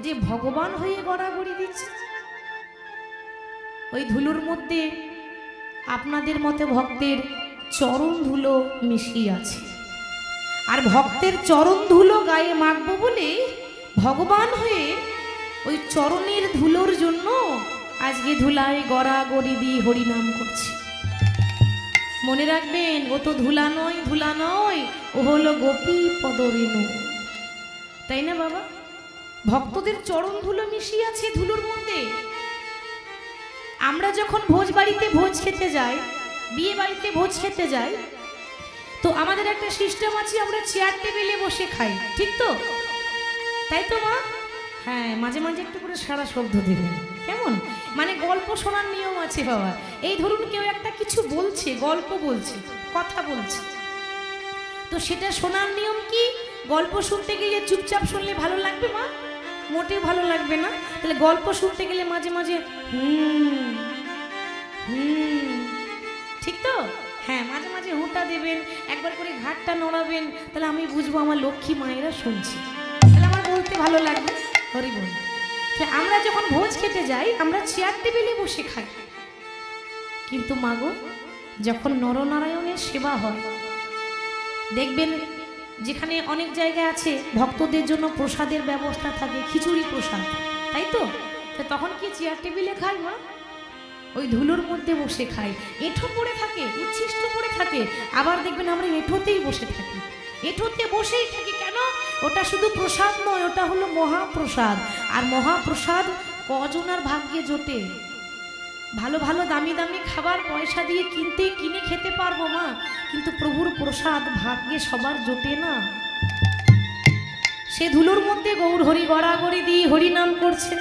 যে ভগবান হয়ে গড়াগড়ি দিচ্ছে। ওই ধুলোর মধ্যে আপনাদের মতে ভক্তের চরণ ধুলো মিশিয়ে আছে, আর ভক্তের চরণ ধুলো গায়ে মাখবো বলে ভগবান হয়ে ওই চরণের ধুলোর জন্য আজকে ধুলায় গড়াগড়ি দিয়ে হরিনাম করছে। মনে রাখবেন, ও তো ধুলা নয়, ধুলা নয়, ও হলো গোপী পদরেণু, তাই না বাবা? ভক্তদের চরণ ধুলো মিশিয়ে আছে ধুলোর মধ্যে। আমরা যখন ভোজ বাড়িতে ভোজ খেতে যাই, বিয়ে বাড়িতে ভোজ খেতে যাই, তো আমাদের একটা সিস্টেম আছে, আমরা চেয়ার টেবিলে বসে খাই, ঠিক তো? তাই তো মা? হ্যাঁ, মাঝে মাঝে একটু করে সারা শব্দ দেবেন, কেমন? মানে গল্প শোনার নিয়ম আছে বাবা। এই ধরুন কেউ একটা কিছু বলছে, গল্প বলছে, কথা বলছে, তো সেটা শোনার নিয়ম কি? গল্প শুনতে গেলে চুপচাপ শুনলে ভালো লাগবে মা? মোটেও ভালো লাগবে না। তাহলে গল্প শুনতে গেলে মাঝে মাঝে ঠিক তো? হ্যাঁ, মাঝে মাঝে হুঁটা দেবেন, একবার করে ঘাটটা নড়াবেন, তাহলে আমি বুঝবো আমার লক্ষ্মী মায়েরা শুনছি, তাহলে আমার বলতে ভালো লাগবে। হরি বল। আমরা যখন ভোজ খেতে যাই, আমরা চেয়ার টেবিলে বসে খাই, কিন্তু মাগো যখন নরনারায়ণের সেবা হয়, দেখবেন যেখানে অনেক জায়গায় আছে ভক্তদের জন্য প্রসাদের ব্যবস্থা থাকে, খিচুড়ি প্রসাদ, তাই তো? তখন কি চেয়ার টেবিলে খাই মা? ওই ধুলোর মধ্যে বসে খাই, এঁঠো পড়ে থাকে, উচ্ছিষ্ট পড়ে থাকে, আবার দেখবেন আমরা এঁঠোতেই বসে থাকি, এঁঠোতে বসেই থাকি। কেন? ওটা শুধু প্রসাদ নয়, ওটা হলো মহাপ্রসাদ। আর মহাপ্রসাদ কজনার ভাগ্যে জোটে? ভালো ভালো দামি দামি খাবার পয়সা দিয়ে কিনে খেতে পারবো মা, কিন্তু প্রভুর প্রসাদ ভাগ্যে সবার জোটে না। সে ধুলোর মধ্যে গৌর হরি গড়াগড়ি দিয়ে হরিনাম করছে,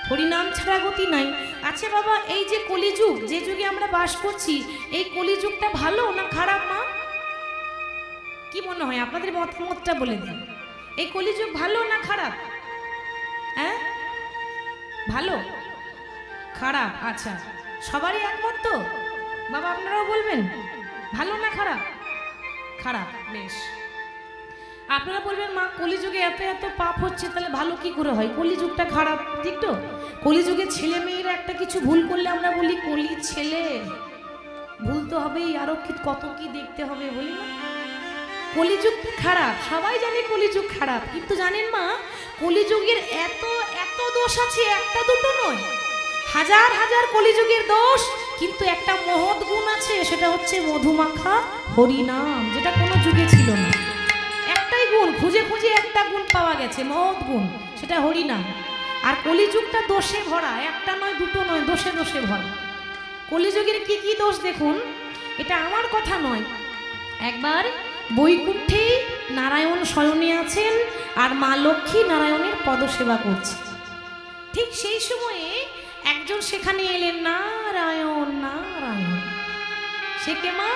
হরিনাম ছাড়া গতি নাই। আচ্ছা বাবা, এই যে কলিযুগ, যে যুগে আমরা বাস করছি, এই কলিযুগটা ভালো না খারাপ মা? কি মনে হয়? আপনাদের মতামতটা বলে দিন। এই কলিযুগ ভালো না খারাপ? হ্যাঁ, ভালো খারাপ? আচ্ছা, সবারই একমত তো বাবা? আপনারাও বলবেন ভালো না খারাপ? খারাপ। বেশ, আপনারা বলবেন মা কলিযুগে এত এত পাপ হচ্ছে, তাহলে ভালো কি করে হয়? কলিযুগটা খারাপ, ঠিক তো? কলিযুগে ছেলে মেয়েরা একটা কিছু ভুল করলে আমরা বলি কলি ছেলে, ভুল তো হবেই, আরো কত কি দেখতে হবে, বলি না? কলিযুগটা খারাপ, সবাই জানে কলিযুগ খারাপ, কিন্তু জানেন মা কলিযুগের এত এত দোষ আছে, একটা দুটো নয়, হাজার হাজার কলিযুগের দোষ, কিন্তু একটা মহৎ গুণ আছে, সেটা হচ্ছে মধুমাখা হরিনাম, যেটা কোনো যুগে ছিল না। একটাই গুণ, খুঁজে খুঁজে একটা গুণ পাওয়া গেছে, মহৎ গুণ, সেটা হরিনাম। আর কলিযুগটা দোষে ভরা, একটা নয় দুটো নয়, দোষে দোষে ভরা। কলিযুগের কি কি দোষ দেখুন, এটা আমার কথা নয়। একবার বৈকুণ্ঠে নারায়ণ শয়নে আছেন, আর মা লক্ষ্মী নারায়ণের পদসেবা করছে। ঠিক সেই সময়ে একজন সেখানে এলেন, নারায়ণ নারায়ণ। সে কে মা?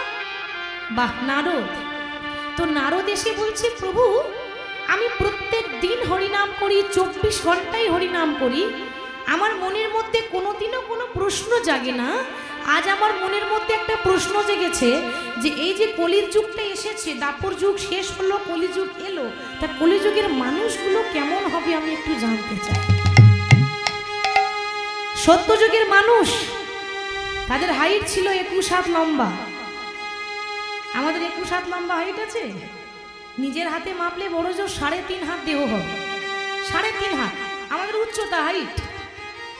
বাহ, নারদ। তো নারদ এসে বলছে, প্রভু আমি প্রত্যেক দিন হরিনাম করি, 24 ঘন্টাই হরিনাম করি, আমার মনের মধ্যে কোনোদিনও কোনো প্রশ্ন জাগে না। আজ আমার মনের মধ্যে একটা প্রশ্ন জেগেছে, যে এই যে কলির যুগটা এসেছে, দাপর যুগ শেষ হলো, কলিযুগ এলো, তা কলিযুগের মানুষগুলো কেমন হবে আমি একটু জানতে চাই। সত্যযুগের মানুষ, তাদের হাইট ছিল 21 হাত লম্বা। আমাদের 21 হাত লম্বা হাইট আছে? নিজের হাতে মাপলে বড় জোর 3.5 হাত দেহ হবে, 3.5 হাত আমাদের উচ্চতা, হাইট।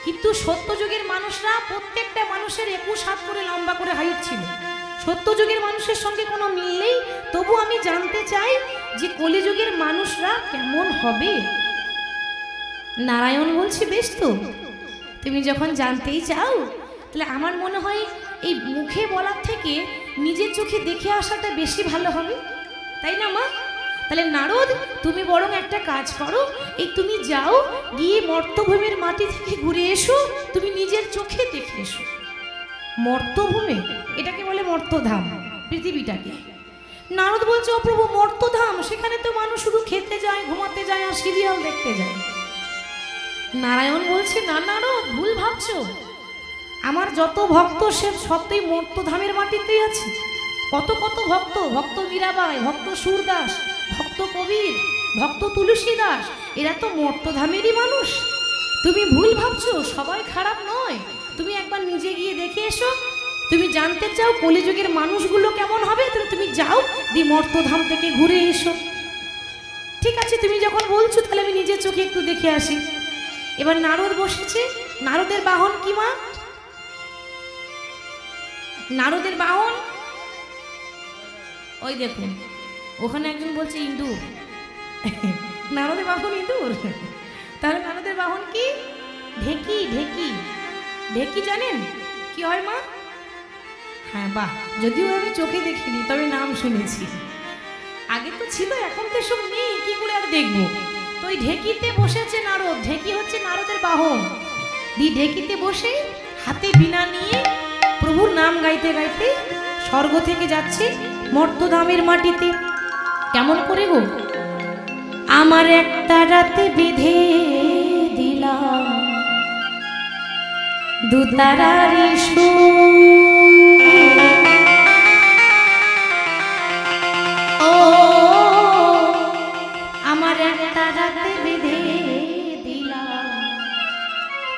কিন্তু সত্যযুগের মানুষরা, প্রত্যেকটা মানুষের 21 হাত করে লম্বা করে হাইট ছিল। সত্যযুগের মানুষের সঙ্গে কোনো মিল নেই। তবু আমি জানতে চাই যে কলিযুগের মানুষরা কেমন হবে। নারায়ণ বলছে, বেশ তো, তুমি যখন জানতেই চাও, তাহলে আমার মনে হয় এই মুখে বলার থেকে নিজের চোখে দেখে আসাটা বেশি ভালো হবে, তাই না মা? তাহলে নারদ, তুমি বরং একটা কাজ করো, এই তুমি যাও, গিয়ে মর্তভূমির মাটি থেকে ঘুরে এসো, তুমি নিজের চোখে দেখে এসো। মর্তভূমি, এটাকে বলে মর্তধাম, পৃথিবীটাকে। নারদ বলছে, ও প্রভু, মর্তধাম, সেখানে তো মানুষ শুধু খেতে যায়, ঘুমাতে যায়, আর সিরিয়াল দেখতে যায়। নারায়ণ বলছে, না নারদ, ভুল ভাবছো, আমার যত ভক্ত সে সবই মর্তধামের মাটিতেই আছে। কত কত ভক্ত, ভক্ত মীরাবাই, ভক্ত সুরদাস, ভক্ত কবির, ভক্ত তুলসী দাস, এরা তো মর্তধামেরই মানুষ। তুমি ভুল ভাবছো, সবাই খারাপ নয়। তুমি একবার নিজে গিয়ে দেখে এসো। তুমি জানতে চাও কলিযুগের মানুষগুলো কেমন হবে, তাহলে তুমি যাও, দি মর্তধাম থেকে ঘুরে এসো। ঠিক আছে, তুমি যখন বলছো তাহলে আমি নিজের চোখে একটু দেখে আসি। এবার নারদ বসেছে। নারদের বাহন কি মা? নারদের বাহন ওই দেখুন, ওখানে একজন বলছে ইঁদুর। নারদের বাহন ইঁদুর? তাহলে নারদের বাহন কি? ঢেকি। ঢেকি ঢেকি জানেন কি হয় মা? হ্যাঁ, বাহ, যদিও আমি চোখে দেখিনি, তবে নাম শুনেছি। আগে তো ছিল, এখন তো সব নেই, কি করে আর দেখবো। তো ওই ঢেকিতে বসেছে নারদ। ঢেকি হচ্ছে নারদের বাহন। দি ঢেকিতে বসে হাতে বীণা নিয়ে প্রভুর নাম গাইতে গাইতে স্বর্গ থেকে যাচ্ছে মর্তধামের মাটিতে। কেমন করে গো? আমার একটা রাতে বেঁধে দিলাম দুতারার সুর, ও আমার একটা রাতে বেঁধে দিলাম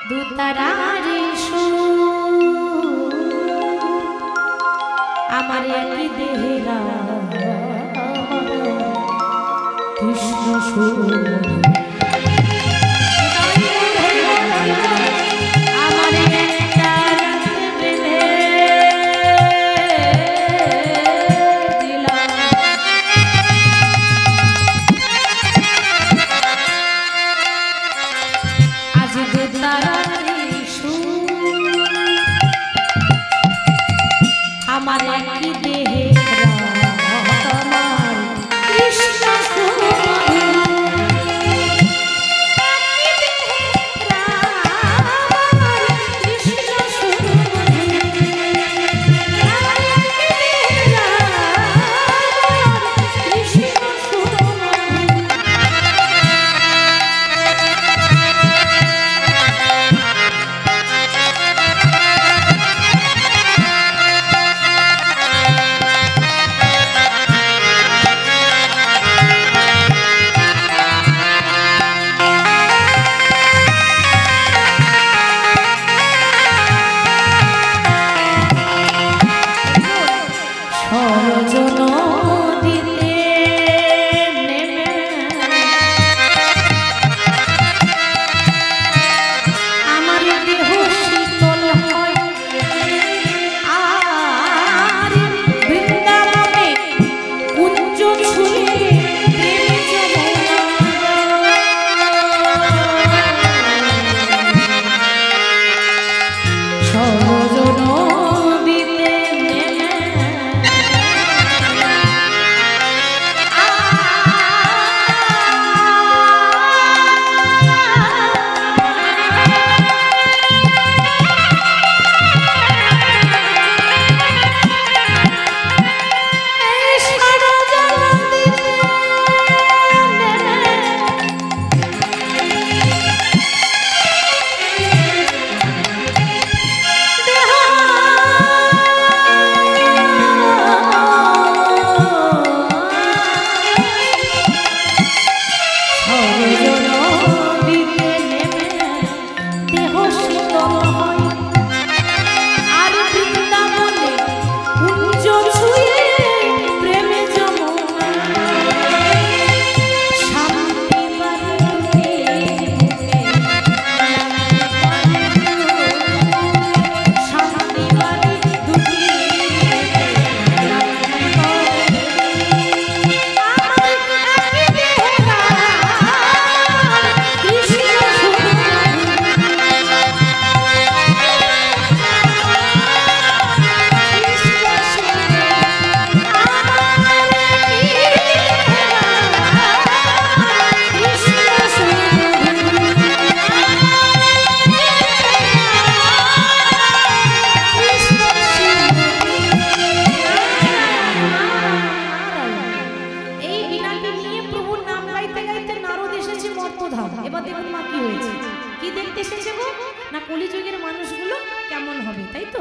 দুতারার সুর, আমার একই দেহেরা কৃষ্ণ সুর। আমার একটা রাতে বেঁধে দিলাম আজ দুতারার সুর, আমার একই দেহে কৃষ্ণ কলিযুগের মানুষগুলো কেমন হবে, তাই তো?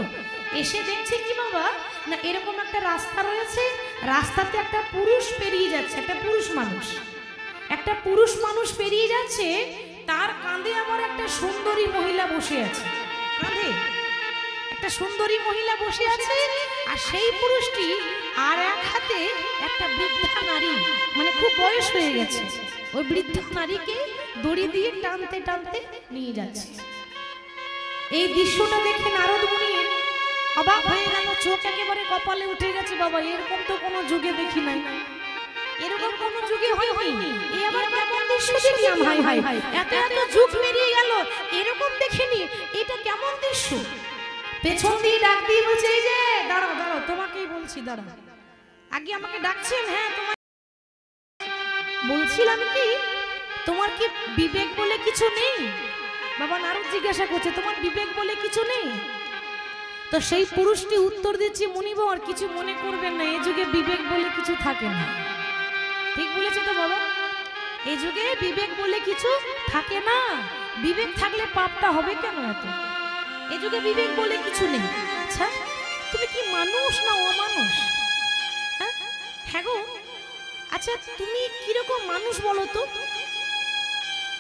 এসে দেখছে কি বাবা, না এরকম একটা রাস্তা রয়েছে, রাস্তাতে একটা পুরুষ পেরিয়ে যাচ্ছে, একটা পুরুষ মানুষ। একটা পুরুষ মানুষ পেরিয়ে যাচ্ছে, তার কাঁধে আবার একটা সুন্দরী মহিলা বসে আছে। কাঁধে একটা সুন্দরী মহিলা বসে আছে, আর সেই পুরুষটি আর এক হাতে একটা বৃদ্ধা নারী, মানে খুব বয়স হয়ে গেছে, ওই বৃদ্ধা নারীকে দড়ি দিয়ে টানতে টানতে নিয়ে যাচ্ছে। এই দৃশ্যটা দেখে নারদ মুনির অবাক হয়ে গেল, চোখ একেবারে কপালে উঠে গেছে। বাবা, এরকম তো কোনো যুগে দেখি নাই, এরকম কোন যুগে হয়নি। এই আবার কেমন দৃশ্য দেখলাম, হাই হাই, এত এত যুগ পেরিয়ে গেল, এরকম দেখিনি, এটা কেমন দৃশ্য। পেছন দিয়ে ডাক দিয়ে বলছে, এই যে দাঁড়াও দাঁড়াও, তোমাকেই বলছি দাঁড়াও। আগে আমাকে ডাকছেন? হ্যাঁ, তোমার বলছিলাম কি, তোমার কি বিবেক বলে কিছু নেই? বাবা নারদ জিজ্ঞাসা করছে, তোমার বিবেক বলে কিছু নেই? তো সেই পুরুষটি উত্তর দিচ্ছে, মুনিবর কিছু মনে করবেন না, এই যুগে বিবেক বলে কিছু থাকে না। ঠিক বলেছে তো বাবা, এই যুগে বিবেক বলে কিছু থাকে না। বিবেক থাকলে পাপটা হবে কেন এত? এই যুগে বিবেক বলে কিছু নেই। আচ্ছা, তুমি কি মানুষ না অমানুষ? হ্যাঁ গো, আচ্ছা তুমি কিরকম মানুষ বলো তো?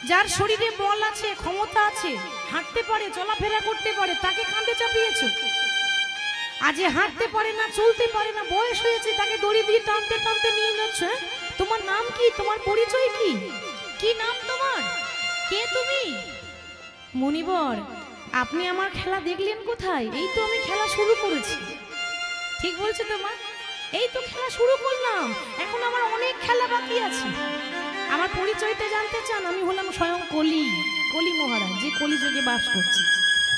যার শরীরে বল আছে, ক্ষমতা আছে, হাঁটতে পারে, চলাফেরা করতে পারে, তাকে কাঁধে চাপিয়েছো। আজ হাঁটতে পারে না, চলতে পারে না, বয়স হয়েছে, তাকে দড়ি দিয়ে টানতে টানতে নিয়ে যাচ্ছ। তোমার নাম কি? তোমার পরিচয় কি? কি নাম তোমার? কে তুমি? মুনিবর, আপনি আমার খেলা দেখলেন কোথায়? এই তো আমি খেলা শুরু করেছি। ঠিক বলছে তো মা, এই তো খেলা শুরু করলাম, এখন আমার অনেক খেলা বাকি আছে। আমার পরিচয়টা জানতে চান? আমি হলাম স্বয়ং কলি, কলি মহারাজ, যে কলিযুগে বাস করছে।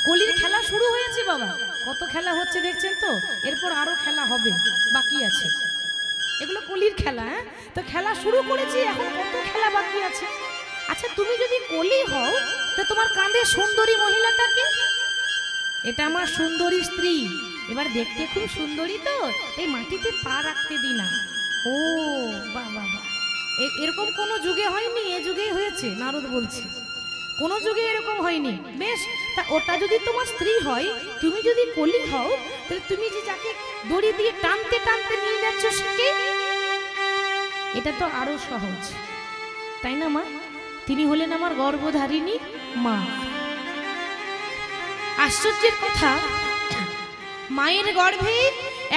কলির খেলা শুরু হয়েছে বাবা, কত খেলা হচ্ছে দেখছেন তো, এরপর আরো খেলা হবে, বাকি আছে। এগুলো কলির খেলা। হ্যাঁ, তো খেলা শুরু করেছি, এখন কত খেলা বাকি আছে। আচ্ছা, তুমি যদি কলি হও, তো তোমার কাঁধে সুন্দরী মহিলাটাকে? এটা আমার সুন্দরী স্ত্রী। এবার দেখতে খুব সুন্দরী তো, এই মাটিতে পা রাখতে দি না। ও বাহ বাহ বাহ, এরকম কোনো যুগে হয়নি, এ যুগেই হয়েছে। নারদ বলছে কোনো যুগে এরকম হয়নি। বেশ, তা ওটা যদি তোমার স্ত্রী হয়, তুমি যদি কলি হও, তাহলে তুমি যে যাকে দড়ি দিয়ে টানতে টানতে নিয়ে যাচ্ছ, সে এটা তো আরো সহজ, তাই না মা? তিনি হলেন আমার গর্ভধারিণী মা। আশ্চর্যের কথা, মায়ের গর্ভে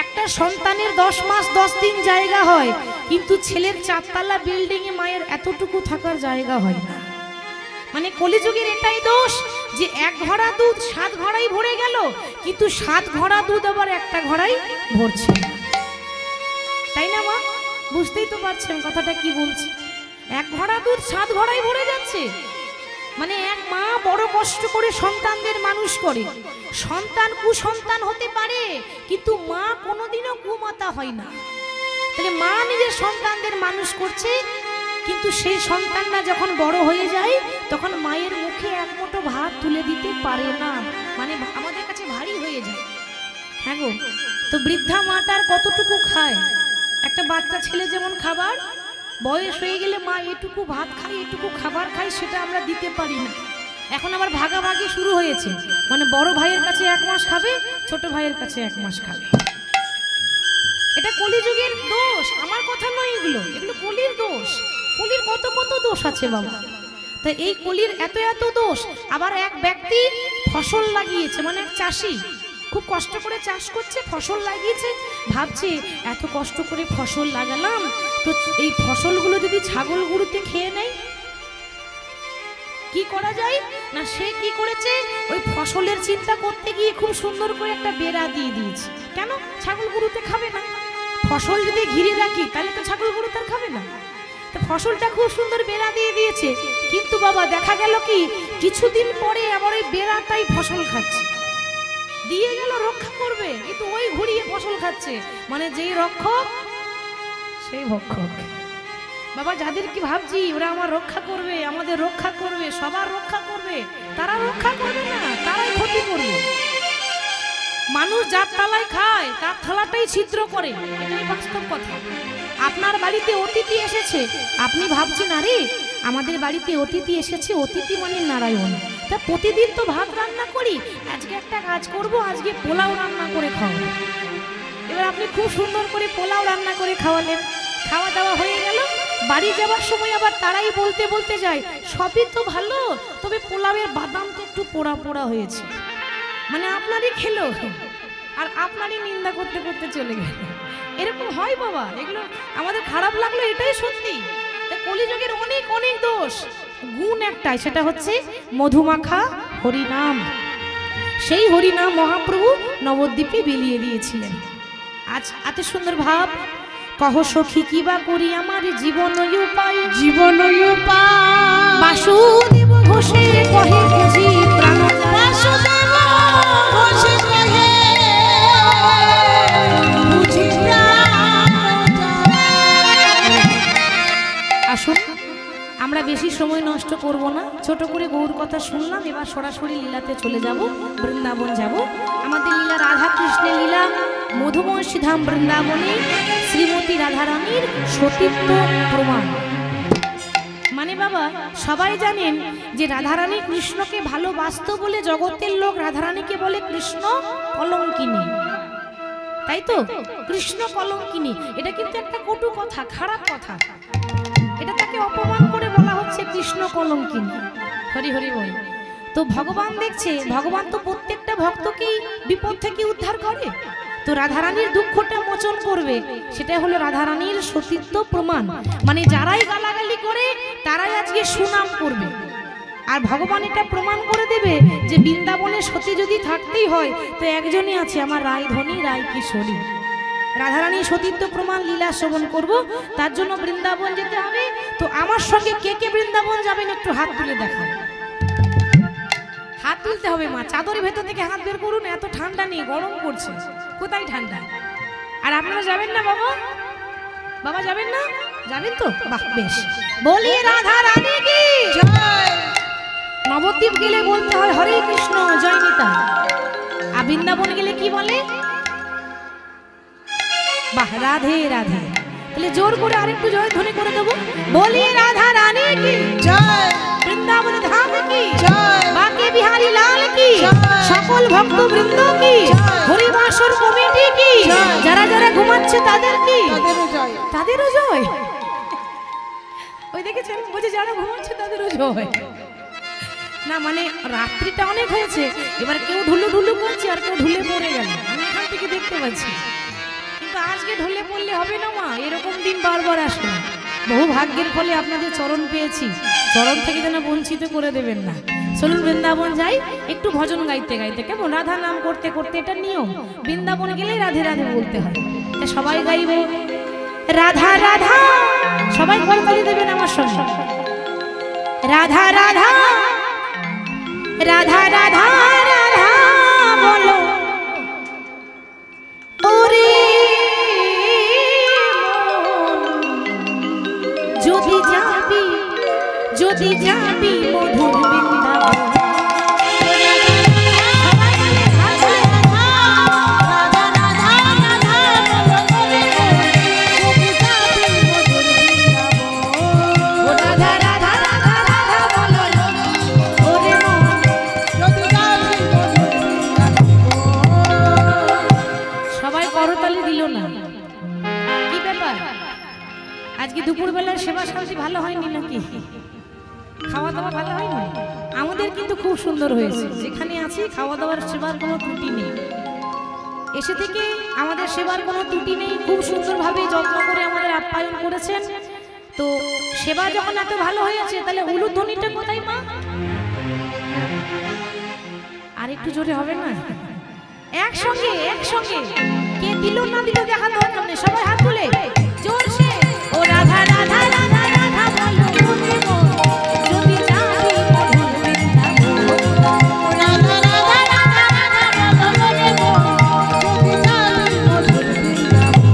একটা সন্তানের 10 মাস 10 দিন জায়গা হয়, কিন্তু ছেলের 4তলা বিল্ডিং এ মায়ের এতটুকু থাকার জায়গা হয় না। মানে কলিযুগের এটাই দোষ যে 1 ঘড়া দুধ 7 ঘড়াই ভরে গেল, কিন্তু 7 ঘড়া দুধ আবার একটা ঘড়াই ভরছে, তাই না মা? বুঝতেই তো পারছেন কথাটা কি বলছি। 1 ঘড়া দুধ 7 ঘড়াই ভরে যাচ্ছে। মানে এক মা বড় কষ্ট করে সন্তানদের মানুষ করে। সন্তান কুসন্তান হতে পারে, কিন্তু মা কোনোদিনও কুমাতা হয় না। তাহলে মা নিজের সন্তানদের মানুষ করছে, কিন্তু সেই সন্তানরা যখন বড় হয়ে যায়, তখন মায়ের মুখে এক মুঠো ভাত তুলে দিতে পারে না, মানে আমাদের কাছে ভারী হয়ে যায়। হ্যাঁ গো, তো বৃদ্ধা মাটার কতটুকু খায়? একটা বাচ্চা ছেলে যেমন খাবার, বয়স হয়ে গেলে মা এটুকু ভাত খায়, এটুকু খাবার খায়, সেটা আমরা দিতে পারি না। এখন আবার ভাগাভাগি শুরু হয়েছে, মানে বড় ভাইয়ের কাছে 1 মাস খাবে, ছোট ভাইয়ের কাছে 1 মাস খাবে। এটা কলিযুগের দোষ, আমার কথা নয়, এগুলো এগুলো কলির দোষ। কলির কত কত দোষ আছে বাবা। তাই এই কলির এত এত দোষ। আবার এক ব্যক্তি ফসল লাগিয়েছে, মানে এক চাষি খুব কষ্ট করে চাষ করছে, ফসল লাগিয়েছে, ভাবছে এত কষ্ট করে ফসল লাগালাম, তো এই ফসলগুলো যদি ছাগল গরুতে খেয়ে নেয়, কি করা যায়? না সে কি করেছে, ওই ফসলের চিন্তা করতে গিয়ে খুব সুন্দর করে একটা বেড়া দিয়ে দিয়েছে। কেন? ছাগল গরুতে খাবে না। ফসল যদি ঘিরে রাখি, তাহলে তো ছাগল গরু তার খাবে না। তো ফসলটা খুব সুন্দর বেড়া দিয়ে দিয়েছে, কিন্তু বাবা দেখা গেল কি, কিছুদিন পরে আবার ওই বেড়াটাই ফসল খাচ্ছে। দিয়ে গেল রক্ষা করবে, কিন্তু ওই ঘুরিয়ে ফসল খাচ্ছে। মানে যেই রক্ষক সেই ভক্ষক। বাবা, যাদের কি ভাবছি ওরা আমার রক্ষা করবে, আমাদের রক্ষা করবে, সবার রক্ষা করবে, তারা রক্ষা করবে না, তারাই ক্ষতি করবে। মানুষ যার থালায় খায়, তার থালাটাই ছিদ্র করে, এটাই বাস্তব কথা। আপনার বাড়িতে অতিথি এসেছে, আপনি ভাবছেন আরে আমাদের বাড়িতে অতিথি এসেছে, অতিথি মানে নারায়ণ, তা প্রতিদিন তো ভাত রান্না করি, আজকে একটা কাজ করব, আজকে পোলাও রান্না করে খাওয়াবো। এবার আপনি খুব সুন্দর করে পোলাও রান্না করে খাওয়ালেন, খাওয়া দাওয়া হয়ে গেল, বাড়ি যাওয়ার সময় আবার তারাই বলতে বলতে যায় সবই তো ভালো, তবে পোলাওয়ের বাদামটা একটু পোড়া পোড়া হয়েছে। মানে আপনারই খেলো আর আপনারই নিন্দা করতে করতে চলে গেল। এরকম হয় বাবা, এগুলো আমাদের খারাপ লাগলো, এটাই সত্যি। কলিযুগের অনেক অনেক দোষ, গুণ একটাই, সেটা হচ্ছে মধুমাখা হরিনাম। সেই হরিনাম মহাপ্রভু নবদ্বীপে বিলিয়ে দিয়েছিলেন। আজ এত সুন্দর ভাব, কহ সখী কিবা করি আমার জীবন উপায়, জীবন উপায় বাসুদেব ঘোষে কহে বুঝি প্রাণ, বাসুদেব ঘোষে কহে বুঝি প্রাণ। আসুন আমরা বেশি সময় নষ্ট করব না, ছোট করে গৌর কথা শুনলাম, এবার সরাসরি লীলাতে চলে যাব, বৃন্দাবন যাব। আমাদের লীলা রাধা কৃষ্ণের লীলা, মধুময় ধাম বৃন্দাবনে শ্রীমতী রাধারানীর সতীত্ব প্রমাণ। মানে বাবা সবাই জানেন যে রাধারানী কৃষ্ণকে ভালোবাসত বলে জগতের লোক রাধারানীকে বলে কৃষ্ণ কলঙ্কিনী, তাই তো? কৃষ্ণ কলঙ্কিনী, এটা কিন্তু একটা কটু কথা, খারাপ কথা। এটা তাকে অপমান করে বলা হচ্ছে কৃষ্ণ কলঙ্কিনী। হরি হরি বল। তো ভগবান দেখছে, ভগবান তো প্রত্যেকটা ভক্তকেই বিপদ থেকে উদ্ধার করে, তো রাধারানীর দুঃখটা মোচন করবে, সেটা হলো রাধারানীর সতীত্ব প্রমাণ। মানে যারাই গালাগালি করে তারাই আজকে সুনাম করবে, আর ভগবান এটা প্রমাণ করে দেবে যে বৃন্দাবনে সতী যদি থাকতেই হয় তো একজনই আছে, আমার রায়ধনী রায় কিশোরী। রাধারানী সতীত্ব প্রমাণ লীলা শ্রবণ করব, তার জন্য বৃন্দাবন যেতে হবে। তো আমার সঙ্গে কে কে বৃন্দাবন যাবেন একটু হাত তুলে দেখান। হাত তুলতে হবে মা, চাদরের ভেতর থেকে হাত বের করুন, এত ঠান্ডা নেই, গরম করছে। কোথায় ঠান্ডা? আর আপনারা যাবেন না বাবা? বাবা যাবেন না? যাবেন তো? বাহ বেশ। বলি রাধা রানী কি জয়। নবদ্বীপ গেলে বলতে হয় হরে কৃষ্ণ জয় নিতা, আর বৃন্দাবন গেলে কি বলে? বাহ রাধে রাধে। তাহলে জোর করে আরেকটু জয় ধ্বনি করে দেবো, বলি রাধা রানী কি জয়, বৃন্দাবন ধাম কি জয়, বাঁকে বিহারী লাল কি জয়, সকল ভক্ত বৃন্দ কি জয়, হরিবাসর কমিটি কি জয়, যারা যারা ঘুমাচ্ছে তাদের কি, তাদেরও জয়, তাদেরও জয়। ওই দেখেছেন, বুঝে যারা ঘুমাচ্ছে তাদেরও জয়। না মানে রাত্রিটা অনেক হয়েছে, এবার কেউ ঢুলু ঢুলু করছে আর কেউ ঢুলে পড়ে গেল, আমি এখান থেকে দেখতে পাচ্ছি। কিন্তু আজকে ঢুলে পড়লে হবে না মা, এরকম দিন বারবার আসবে না। বহু ভাগ্যের ফলে আপনাদের চরণ পেয়েছি, চরণ থেকে যেন বঞ্চিত করে দেবেন না। চলুন বৃন্দাবন যাই, একটু ভজন গাইতে গাইতে, কেমন? রাধা নাম করতে করতে, এটা নিয়ম, বৃন্দাবন গেলেই রাধে রাধে বলতে হয়। সবাই গাইব রাধা রাধা, সবাই করতালি দেবেন আমার সঙ্গে, রাধা রাধা রাধা রাধা রাধা বলো ওরে যদি যাবি, যদি যাবি মধুর বৃন্দাবন। আজকে দুপুরবেলার সেবা শান্তি ভালো হয়নি নাকি? খাওয়া দাওয়া ভালো হয়নি? আমাদের কিন্তু খুব সুন্দর হয়েছে, যেখানে আছি খাওয়া দাওয়ার সেবার কোনো ত্রুটি নেই। এসে থেকে আমাদের সেবার কোনো ত্রুটি নেই, খুব সুন্দরভাবে যত্ন করে আমাদের আপ্যায়ন করেছেন। তো সেবা যখন এত ভালো হয়েছে, তাহলে উলুধ্বনিটা কোথায় মা? আর একটু জোরে হবে না? একসঙ্গে একসঙ্গে, কে দিল না দিল দেখা দরকার নেই, সবাই হাত তুলে জোরসে ও রাধা রাধা রাধা রাধা বলো যদি যাবি মধুর বৃন্দাবন, রাধা রাধা রাধা রাধা বলো যদি যাবি মধুর বৃন্দাবন।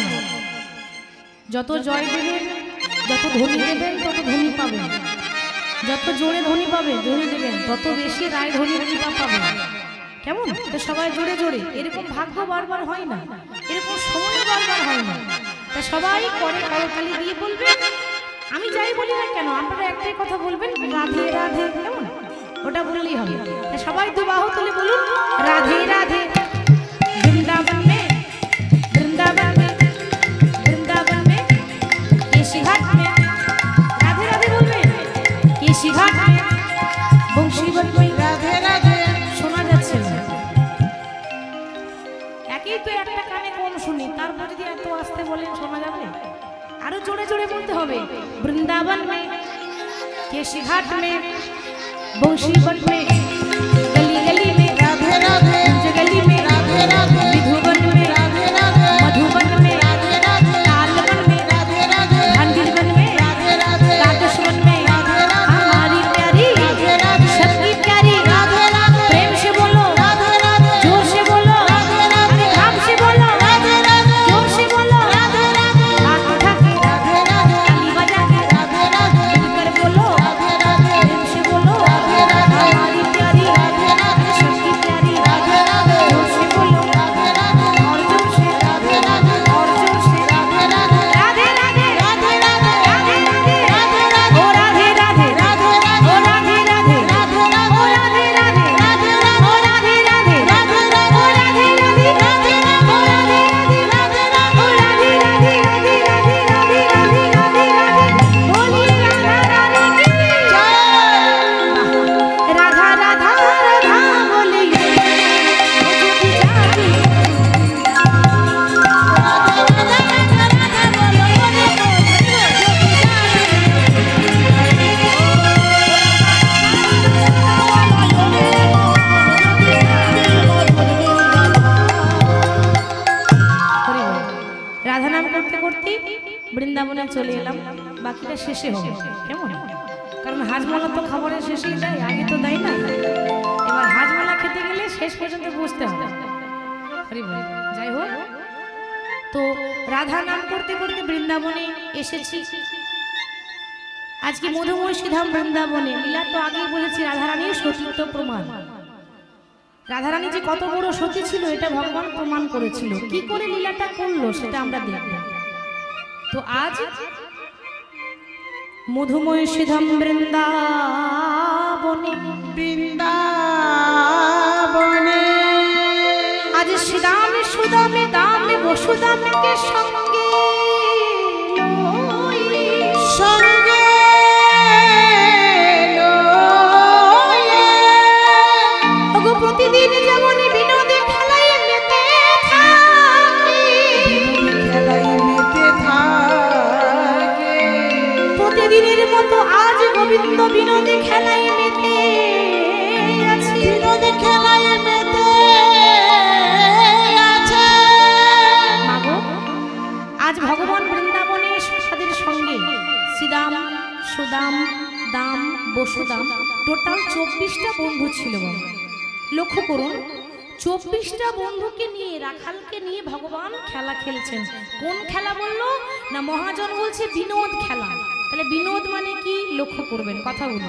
না। যত জয় দেবেন, যত ধনী দেবেন তত ধনী পাবেন, যত জোরে ধনী পাবে জোরে দেবেন তত বেশি রায় ধনীর কৃপা পাবেন। কেমন? তো সবাই জোরে জোরে, এরকম ভাগ্য বারবার হয় না, এরকম সময় বারবার হয় না। তা সবাই করে করতালি দিয়ে বলবেন, আমি যাই বলি না কেন আপনারা একটাই কথা বলবেন, রাধে রাধে। কেমন? ওটা বললেই হবে। সবাই দু বাহু তুলে বলুন, রাধে রাধে। বৃন্দাবন মে, বৃন্দাবন মে, বৃন্দাবন মে, কেশি ঘাট মে, রাধে রাধে বলবেন, কেশি ঘাট মে, বংশীবন মে, রাধে রাধে। শোনা যাচ্ছে না, একই তো একটা কানে কম শুনি, তারপর যদি এত আস্তে বলেন শোনা যাবে? আরো জোরে জোরে বলতে হবে, বৃন্দাবন মে, केशी घाट में, बंशी बट में, गली गली में राधे राधे, गली में राधे राधे, विधुवन में राधे राधे, मधुवन में राधे राधे, तालवन में राधे राधे, हंडिलवन में राधे राधे, काकशवन में राधे राधे। हमारी प्यारी राधे राधे, सबकी प्यारी राधे राधे। प्रेम से बोलो राधे राधे, जोर से बोलो राधे राधे, भाव से बोलो राधे राधे, जोर से बोलो राधे राधे। हाथ उठा के राधे राधे, ताली बजा के राधे राधे, मिलकर बोलो राधे राधे, प्रेम से बोलो राधे राधे। हमारी प्यारी राधे राधे, सबकी प्यारी राधे राधे, जोर से बोलो राधे राधे, और जोर से राधे राधे, और जोर से राधे राधे, राधे राधे, राधे राधे, राधे राधे, राधे राधे, ओ राधे राधे, राधे राधे, ओ राधे राधे, राधे राधे, ओ राधे राधे, राधे राधे, ओ राधे राधे, राधे राधे, ओ राधे राधे, राधे राधे, ओ राधे राधे, राधे राधे, ओ राधे राधे, राधे राधे, राधे राधे, राधे राधे। बोलिए राधा रानी की जय। राधा राधा राधा बोलिए, मुझे जाती রাধা নাম করতে করতে বৃন্দাবনে চলে এলাম, বাকিটা শেষে হবে। কেমন? কারণ হাজমালা তো খাবারের শেষেই দেয়, আগে তো দেয় না। এবার হাজমালা খেতে গেলে শেষ পর্যন্ত বসতে হবে। হরি বল। যাই হোক, তো রাধা নাম করতে করতে বৃন্দাবনে এসেছি। আজকে মধুময়ী ধাম বৃন্দাবনে লীলা তো আগেই বলেছি, রাধারানীর সতীত্ব প্রমাণ। রাধারানী যে কত বড় সতী ছিল এটা ভগবান প্রমাণ করেছিল। কি করে লীলাটা করলো সেটা আমরা দেখব। তো আজ মধুময়ী ধাম বৃন্দাবনে, বৃন্দাবনে আজ শ্রীদামে সুদামে দামে বসুদামকে সঙ্গে সঙ্গে প্রতিদিন যেমন বিনোদে খেলায় মেতে থাকি, খেলায় মেতে থাকে, প্রতিদিনের মতো আজ গোবিন্দ বিনোদে খেলায় মেতে আছে, বিনোদে খেলায় মেতে আছে। মাগো, আজ ভগবান বৃন্দাবনে সাদের সঙ্গে শ্রীদাম সুদাম দাম বসুদাম টোটাল 24টা বন্ধু ছিল। লক্ষ্য করুন, 24টা বন্ধুকে নিয়ে, রাখালকে নিয়ে ভগবান খেলা খেলছেন। কোন খেলা বললো না? মহাজন বলছে বিনোদ খেলা। তাহলে বিনোদ মানে কি? লক্ষ্য করবেন কথাগুলো।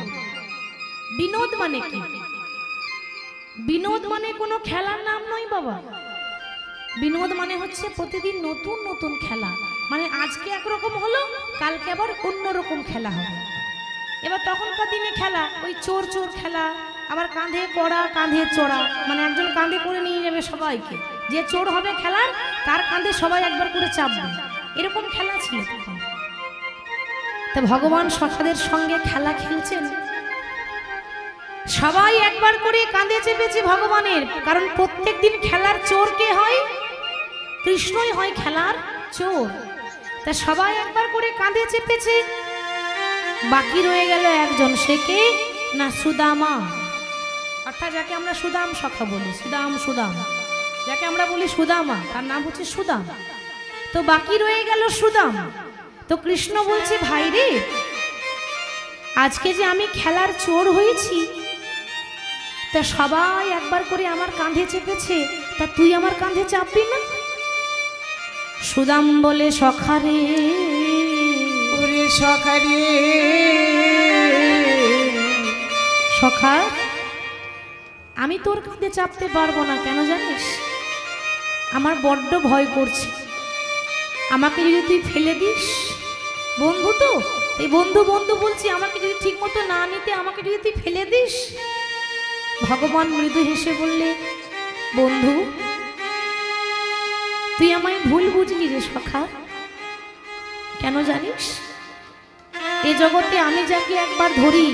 বিনোদ মানে কি? বিনোদ মানে কোনো খেলার নাম নয় বাবা। বিনোদ মানে হচ্ছে প্রতিদিন নতুন নতুন খেলা। মানে আজকে একরকম হলো, কালকে আবার অন্যরকম খেলা হবে। এবার তখনকার দিনে খেলা ওই চোর চোর খেলা, আবার কাঁধে কড়া কাঁধে চড়া, মানে একজন কাঁধে করে নিয়ে যাবে সবাইকে, যে চোর হবে খেলার তার কাঁধে সবাই একবার করে চাপবে, এরকম খেলা ছিল তখন। তা ভগবান সখাদের সঙ্গে খেলা খেলছেন, সবাই একবার করে কাঁধে চেপেছে ভগবানের। কারণ প্রত্যেক দিন খেলার চোর কে হয়? কৃষ্ণই হয় খেলার চোর। তা সবাই একবার করে কাঁধে চেপেছে। বাকি রয়ে গেল একজন, সে কে না? সুদামা, অর্থাৎ যাকে আমরা সুদাম সখা বলি, সুদাম সুদাম, যাকে আমরা বলি সুদামা, তার নাম হচ্ছে সুদাম। তো বাকি রয়ে গেল সুদাম। তো কৃষ্ণ বলছে, ভাই রে, আজকে যে আমি খেলার চোর হয়েছি, তা সবাই একবার করে আমার কাঁধে চেপেছে, তা তুই আমার কাঁধে চাপবি না? সুদাম বলে সখারে, ওরে সখারে, সখা আমি তোর কাঁধে চাপতে পারবো না, কেন জানিস? আমার বড্ড ভয় করছে। আমাকে যদি তুই ফেলে দিস, বন্ধু তো এই বন্ধু বন্ধু বলছি, আমাকে যদি ঠিক মতো না নিতে, আমাকে যদি তুই ফেলে দিস। ভগবান মৃদু হেসে বললে, বন্ধু তুই আমায় ভুল বুঝলি রে সখা। কেন জানিস? এ জগতে আমি যাকে একবার ধরি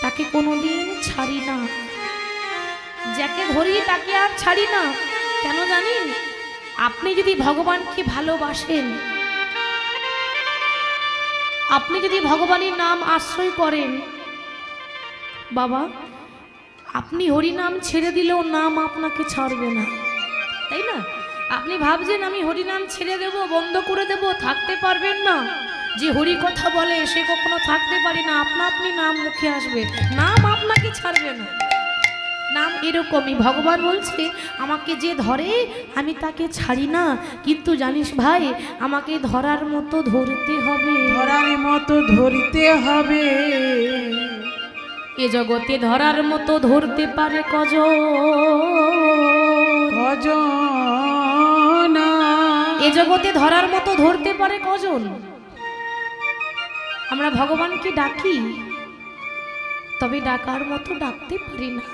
তাকে কোনোদিন ছাড়ি না। যাকে ধরি তাকে আর ছাড়ি না। কেন জানেন? আপনি যদি ভগবানকে ভালোবাসেন, আপনি যদি ভগবানের নাম আশ্রয় করেন, বাবা আপনি হরি নাম ছেড়ে দিলেও নাম আপনাকে ছাড়বে না, তাই না? আপনি ভাবছেন আমি হরি নাম ছেড়ে দেব, বন্ধ করে দেব, থাকতে পারবেন না। যে হরি কথা বলে সে কখনো থাকতে পারি না। আপনি নাম মুখে আসবে, নাম আপনাকে ছাড়বে না। নাম এরকমই, ভগবান বলছে আমাকে যে ধরে আমি তাকে ছাড়ি না। কিন্তু জানিস ভাই, আমাকে ধরার মতো ধরতে হবে, ধরার মতো ধরতে হবে। এ জগতে ধরার মতো ধরতে পারে কজন? কজন? এ জগতে ধরার মতো ধরতে পারে কজন? আমরা ভগবানকে ডাকি, তবে ডাকার মতো ডাকতে পারি না।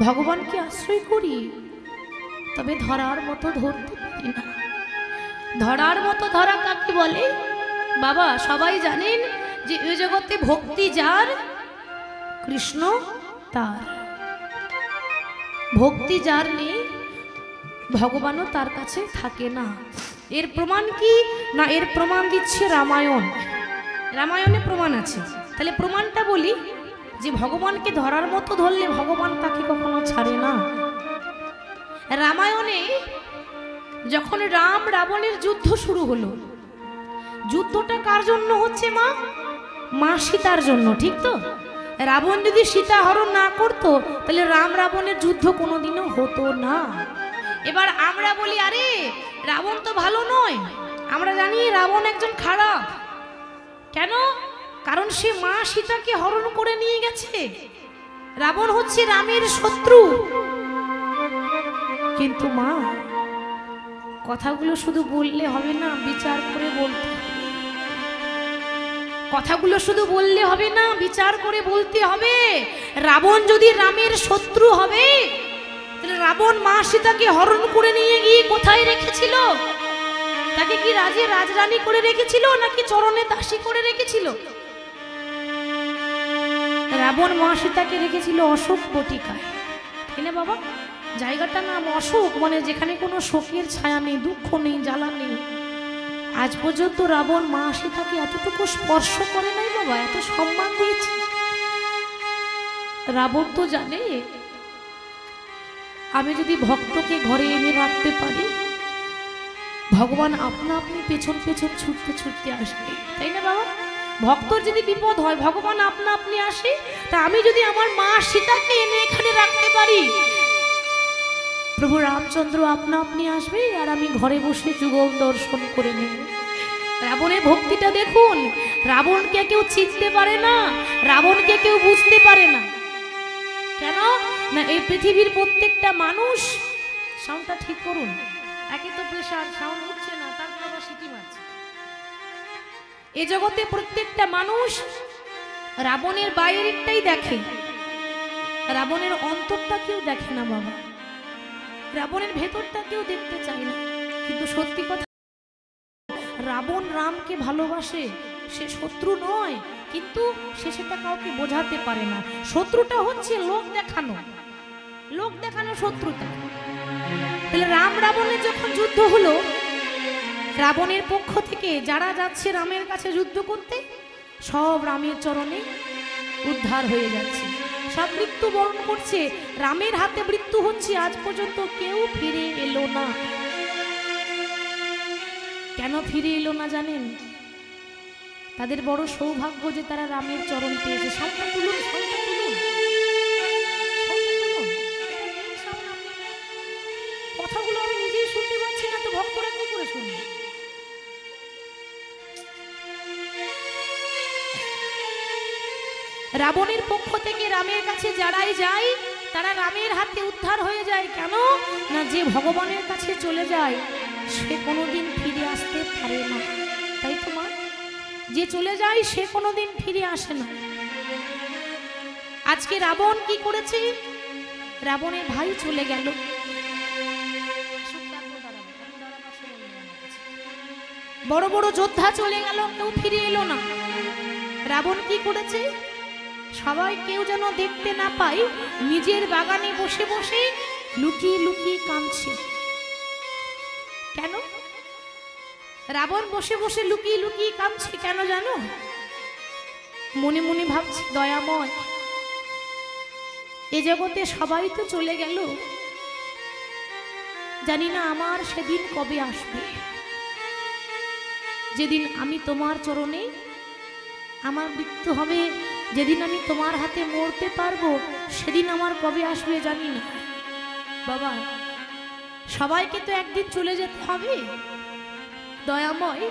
ভগবানকে আশ্রয় করি, তবে ধরার মতো ধরতে পারি না। ধরার মতো ধরা কাকে বলে? বাবা সবাই জানেন যে এ জগতে ভক্তি যার, কৃষ্ণ তার। ভক্তি যার নেই, ভগবানও তার কাছে থাকে না। এর প্রমাণ কি না? এর প্রমাণ দিচ্ছে রামায়ণ। রামায়ণে প্রমাণ আছে। তাহলে প্রমাণটা বলি, যে ভগবানকে ধরার মতো ধরলে ভগবান তাকে কখনো ছাড়ে না। রামায়ণে যখন রাম রাবণের যুদ্ধ শুরু হলো, যুদ্ধটা কার জন্য হচ্ছে? মা সীতার জন্য, ঠিক তো? রাবণ যদি সীতা হরণ না করতো, তাহলে রাম রাবণের যুদ্ধ কোনোদিনও হতো না। এবার আমরা বলি আরে রাবণ তো ভালো নয়, আমরা জানি রাবণ একজন খারাপ। কেন? কারণ সে মা সীতাকে হরণ করে নিয়ে গেছে। রাবণ হচ্ছে রামের শত্রু। কিন্তু মা, কথাগুলো শুধু বললে হবে না, বিচার করে বলতে হবে। কথাগুলো শুধু বললে হবে না, বিচার করে বলতে হবে। রাবণ যদি রামের শত্রু হবে, তাহলে রাবণ মা সীতাকে হরণ করে নিয়ে গিয়ে কোথায় রেখেছিল? তাকে কি রাজে রাজরানী করে রেখেছিল, নাকি চরণে দাসী করে রেখেছিল? রাবণ মা সীতাকে রেখেছিল অশোক বটিকায়, তাই না বাবা? জায়গাটার নাম অশোক, মানে যেখানে কোনো শোকের ছায়া নেই, দুঃখ নেই, জ্বালা নেই। আজ পর্যন্ত রাবণ মা সীতাকে এতটুকু স্পর্শ করে নাই বাবা, এত সম্মান দিয়েছে। রাবণ তো জানে আমি যদি ভক্তকে ঘরে এনে রাখতে পারি, ভগবান আপনা আপনি পেছন পেছন ছুটতে ছুটতে আসবে, তাই না বাবা? ভক্তর যদি বিপদ হয়, ভগবান আপনা আপনি আসে। তা আমি যদি আমার মা সীতাকে এনে এখানে রাখতে পারি, প্রভু রামচন্দ্র আপনা আপনি আসবে, আর আমি ঘরে বসে যুগল দর্শন করে নেব। রাবণের ভক্তিটা দেখুন। রাবণকে কেউ চিনতে পারে না, রাবণকে কেউ বুঝতে পারে না। কেন না? এই পৃথিবীর প্রত্যেকটা মানুষ, সাউন্ডটা ঠিক করুন, একে তো প্রেশার, সাউন্ড হচ্ছে না, তারপর আবার সিটি মারছে। এ জগতে প্রত্যেকটা মানুষ রাবণের বাইরেরটাই দেখে, রাবণের অন্তরটা কেউ দেখে না বাবা। রাবণের ভেতরটা কেউ দেখতে চায় না। কিন্তু সত্যি কথা, রাবণ রামকে ভালোবাসে, সে শত্রু নয়, কিন্তু সে সেটা কাউকে বোঝাতে পারে না। শত্রুটা হচ্ছে লোক দেখানো, লোক দেখানো শত্রুতা। তাহলে রাম রাবণের যখন যুদ্ধ হলো, রাবণের পক্ষ থেকে যারা যাচ্ছে রামের কাছে যুদ্ধ করতে, সব রামের চরণে উদ্ধার হয়ে যাচ্ছে, সব মৃত্যু বরণ করছে, রামের হাতে মৃত্যু হচ্ছে। আজ পর্যন্ত কেউ ফিরে এলো না। কেন ফিরে এলো না জানেন? তাদের বড় সৌভাগ্য যে তারা রামের চরণ পেয়েছে। সাউন্ডটা তুলুন, সাউন্ডটা তুলুন, সাউন্ডটা তুলুন। কথাগুলো আমি নিজেই শুনতে পাচ্ছি না, তো শুনুন। রাবণের পক্ষ থেকে রামের কাছে যারাই যায় তারা রামের হাতে উদ্ধার হয়ে যায়। কেন না, যে ভগবানের কাছে চলে যায় সে কোনোদিন ফিরে আসতে পারে না। তাই তো মা, যে চলে যায় সে কোনোদিন ফিরে আসে না। আজকে রাবণ কি করেছে? রাবণের ভাই চলে গেল, বড় বড় যোদ্ধা চলে গেল, কেউ ফিরে এলো না। রাবণ কি করেছে? সবাই কেউ যেন দেখতে না পায়, নিজের বাগানে বসে বসে লুকিয়ে লুকিয়ে কাঁদছে। কেন রাবণ বসে বসে লুকিয়ে লুকিয়ে কাঁদছে? কেন জানো? মনে মনে ভাবছে, দয়াময়, এ জগতে সবাই তো চলে গেল, জানি না আমার সেদিন কবে আসবে, যেদিন আমি তোমার চরণে আমার মৃত্যু হবে, যেদিন আমি তোমার হাতে মরতে পারবো, সেদিন আমার কবে আসবে জানি না। বাবা, সবাইকে তো একদিন চলে যেতে হবে। দয়াময়,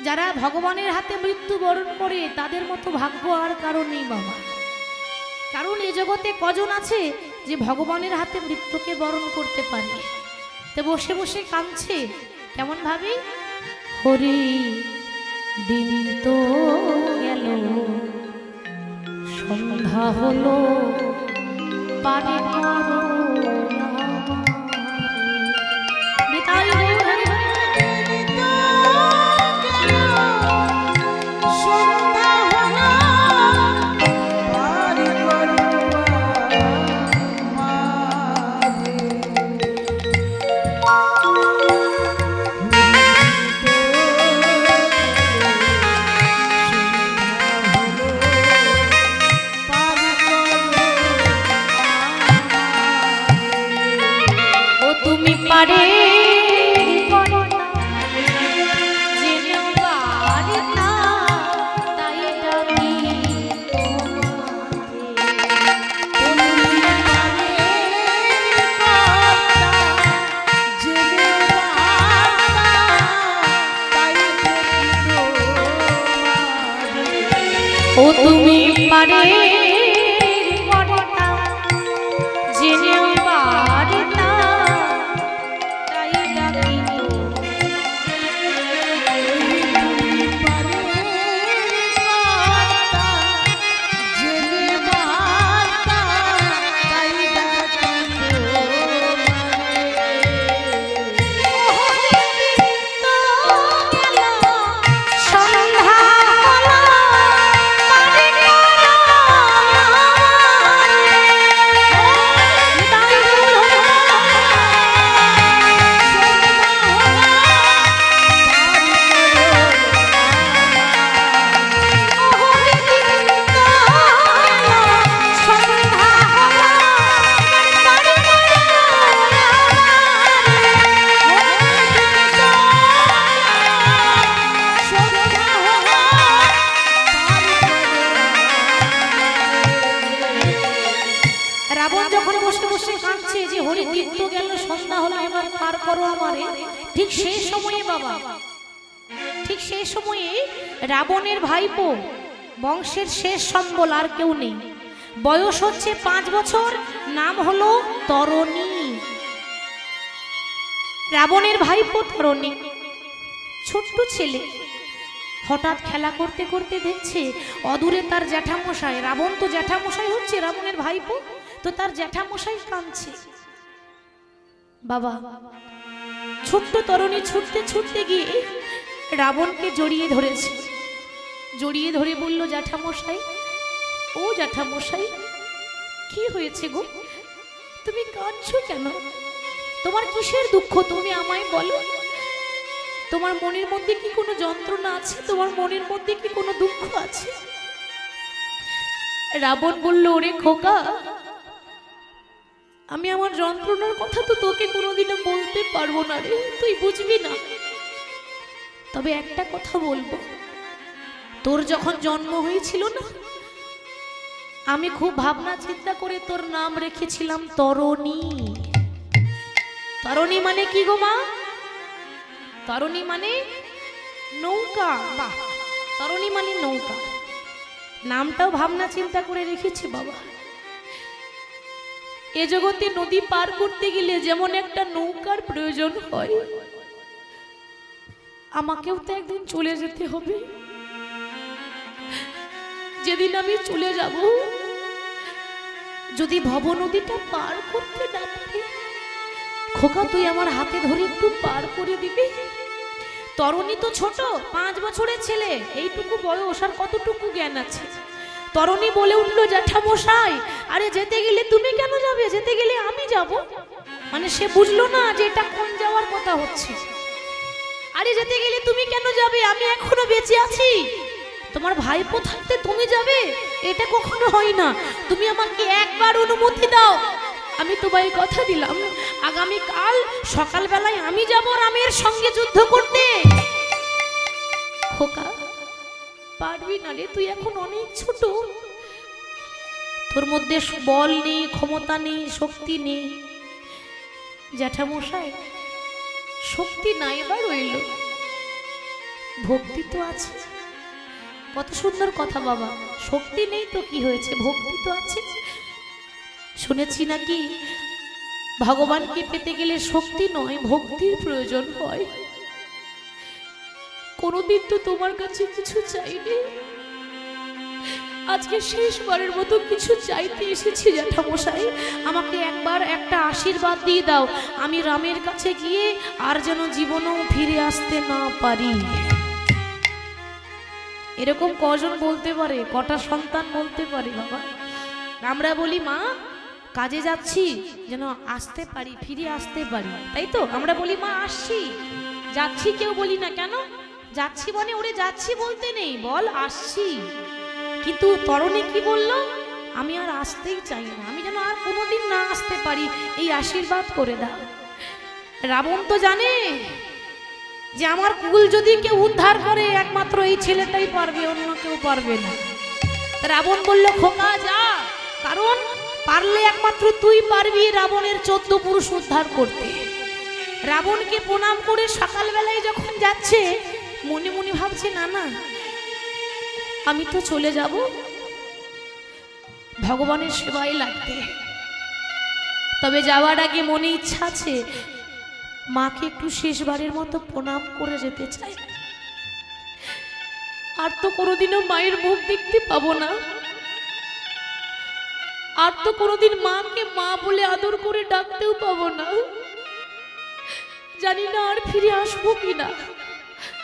যারা ভগবানের হাতে মৃত্যুবরণ করে তাদের মতো ভাগ্য আর কারো নেই বাবা। কারণ এ জগতে কজন আছে যে ভগবানের হাতে মৃত্যুকে বরণ করতে পারে? তো বসে বসে কাঁদছে কেমন ভাবে? হরি দিন তো গেল, সন্ধ্যা হলো, পারে করো নিতাই গৌর হরি। ও তুমি পারে কর্তা, জেনে পারতা, তাই ডাকি তো। তুমি পারে কর্তা, জেনে পারতা, তাই ডাকি তো। ঠিক সেই সময়ে বাবা, ঠিক সেই সময়ে রাবণের ভাইপো, বংশের শেষ সম্বল আর কেউ নেই, বয়স হচ্ছে 5 বছর, নাম হলো তরণী। রাবণের ভাইপো তরণী, ছোট্ট ছেলে। হঠাৎ খেলা করতে করতে দেখছে অদূরে তার জ্যাঠামশাই, রাবণ তো জ্যাঠামশাই হচ্ছে রাবণের ভাইপো, তো তার জ্যাঠামশাই কাঁদছে। বাবা, ছোট্ট তরুণী ছুটতে ছুটতে গিয়ে রাবণকে জড়িয়ে ধরেছে, জড়িয়ে ধরে বলল, জ্যাঠামশাই, ও জ্যাঠামশাই, কি হয়েছে গো, তুমি কাঁদছো কেন? তোমার কিসের দুঃখ তুমি আমায় বলো। তোমার মনের মধ্যে কি কোনো যন্ত্রণা আছে? তোমার মনের মধ্যে কি কোনো দুঃখ আছে? রাবণ বলল, ওরে খোকা, আমি আমার যন্ত্রণার কথা তো তোকে কোনোদিনও বলতে পারবো না রে, তুই বুঝবি না। তবে একটা কথা বলবো, তোর যখন জন্ম হয়েছিল না, আমি খুব ভাবনা চিন্তা করে তোর নাম রেখেছিলাম তরণী। তরণী মানে কি গো মা? তরণী মানে নৌকা। বাহ, তরণী মানে নৌকা, নামটাও ভাবনা চিন্তা করে রেখেছি বাবা। এ জগতে নদী পার করতে গেলে যেমন একটা নৌকার প্রয়োজন হয়, আমাকেও তো একদিন চলে যেতে হবে। যেদিন আমি চলে যাব, যদি ভব নদীটা পার করতে না পারি, খোকা তুই আমার হাতে ধরে একটু পার করে দিবি। তরণী তো ছোট, 5 বছরের ছেলে, এইটুকু বয়স আর কতটুকু জ্ঞান আছে। তরণী বলে উঠলো, জ্যাঠামশাই আরে যেতে গেলে তুমি কেন যাবে, যেতে গেলে আমি যাব। মানে সে বুঝলো না যে এটা কোন যাওয়ার কথা হচ্ছে। আরে যেতে গেলে তুমি কেন যাবে, আমি এখনো বেঁচে আছি, তোমার ভাইপো থাকতে তুমি যাবে, এটা কখনো হয় না। তুমি আমাকে একবার অনুমতি দাও, আমি তোমায় কথা দিলাম আগামী কাল সকালবেলায় আমি যাব রামের সঙ্গে যুদ্ধ করতে। খোকা পারবি না রে, তুই এখন অনেক ছোট, তোর মধ্যে বল নেই, ক্ষমতা নেই, শক্তি নেই। জ্যাঠামশাই শক্তি নাই বা রইল, ভক্তি তো আছে। কত সুন্দর কথা বাবা, শক্তি নেই তো কি হয়েছে, ভক্তি তো আছে। শুনেছি নাকি ভগবানকে পেতে গেলে শক্তি নয় ভক্তির প্রয়োজন হয়। কোনোদিন তো তোমার কাছে কিছু চাইনি, আজকে শেষবারের মতো কিছু চাইতে এসেছি জ্যাঠামশাই, আমাকে একবার একটা আশীর্বাদ দিয়ে দাও, আমি রামের কাছে গিয়ে আর যেন জীবনেও ফিরে আসতে না পারি। এরকম কজন বলতে পারে, কটা সন্তান বলতে পারে বাবা? আমরা বলি মা কাজে যাচ্ছি যেন আসতে পারি, ফিরে আসতে পারি, তাই তো আমরা বলি মা আসছি, যাচ্ছি কেউ বলি না। কেন যাচ্ছি মানে ওরে যাচ্ছি বলতে নেই, বল আসছি। কিন্তু তরণী কি বলল, আমি আর আসতেই চাই না, আমি যেন আর কোনোদিন না আসতে পারি, এই আশীর্বাদ করে দাও। রাবণ তো জানে যে আমার কুল যদি কেউ উদ্ধার করে একমাত্র এই ছেলেটাই পারবে, অন্য কেউ পারবে না। রাবণ বলল খোকা যা, কারণ পারলে একমাত্র তুই পারবি রাবণের 14 পুরুষ উদ্ধার করতে। রাবণকে প্রণাম করে সকালবেলায় যখন যাচ্ছে, মনে মনে ভাবছে না না আমি তো চলে যাব ভগবানের সেবায় লাগতে, তবে যাওয়ার আগে মনে ইচ্ছা আছে মাকে একটু শেষবারের মতো প্রণাম করে যেতে চাই। আর তো কোনোদিনও মায়ের মুখ দেখতে পাবো না, আর তো কোনোদিন মাকে মা বলে আদর করে ডাকতেও পাবো না, জানি না আর ফিরে আসবো কিনা।